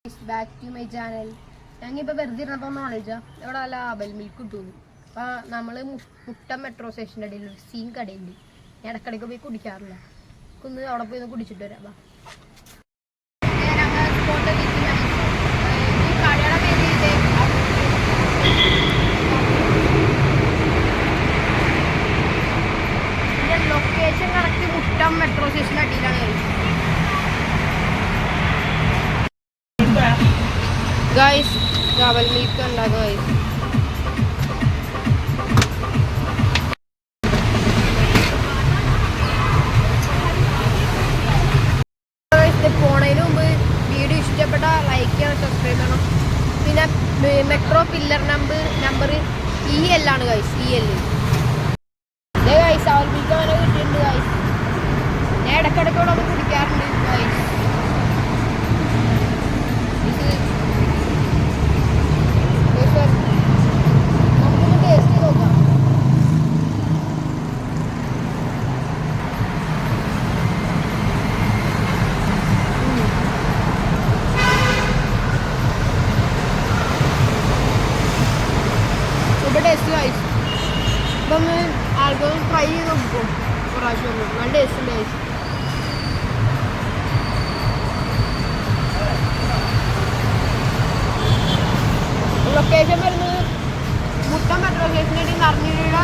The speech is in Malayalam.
Back to my channel. ഞങ്ങിപ്പോൾ വെറുതെ ഇരുന്നപ്പോൾ ആലോചിച്ചാൽ ഇവിടെ നല്ല ആബൽ മിൽക്ക് കിട്ടുന്നു. അപ്പോൾ നമ്മൾ മുട്ടം മെട്രോ സ്റ്റേഷൻ്റെ ഇടയിൽ ഒരു സീൻ കടയുണ്ട്. ഞാൻ ഇടയ്ക്കിടയ്ക്ക് പോയി കുടിക്കാറില്ല. ഒന്ന് അവിടെ പോയി ഒന്ന് കുടിച്ചിട്ട് വരാം. ലൊക്കേഷൻ കറക്റ്റ് മുട്ടം മെട്രോ സ്റ്റേഷൻ്റെ അടിയിലാണ്. ഗൈസ് ഡബിൾ മിൽക്ക് ഉണ്ടാകും ഗൈസ്. പോണതിന് മുമ്പ് വീഡിയോ ഇഷ്ടപ്പെട്ട ലൈക്ക് ചെയ്യണം, സബ്സ്ക്രൈബ് ചെയ്യണം. പിന്നെ മെട്രോ പില്ലർ നമ്പർ EL ആണ് guys. EL guys double milk അങ്ങനെ കിട്ടിയിട്ടുണ്ട് ഗൈസ്. ഞാൻ ഇടയ്ക്കിടയ്ക്കോടെ ഒന്ന് കുടിക്കാറുണ്ട് ഗൈസ്. Taste guys. ഇപ്പം ആൾക്കാർ ട്രൈ ചെയ്ത് നോക്കും പ്രാവശ്യം. നല്ല ടേസ്റ്റ് ഉണ്ട് ഗൈസ്. ലൊക്കേഷൻ വരുന്നത് മുട്ടം മെട്രോ സ്റ്റേഷൻ്റെ നിറഞ്ഞിയുടെ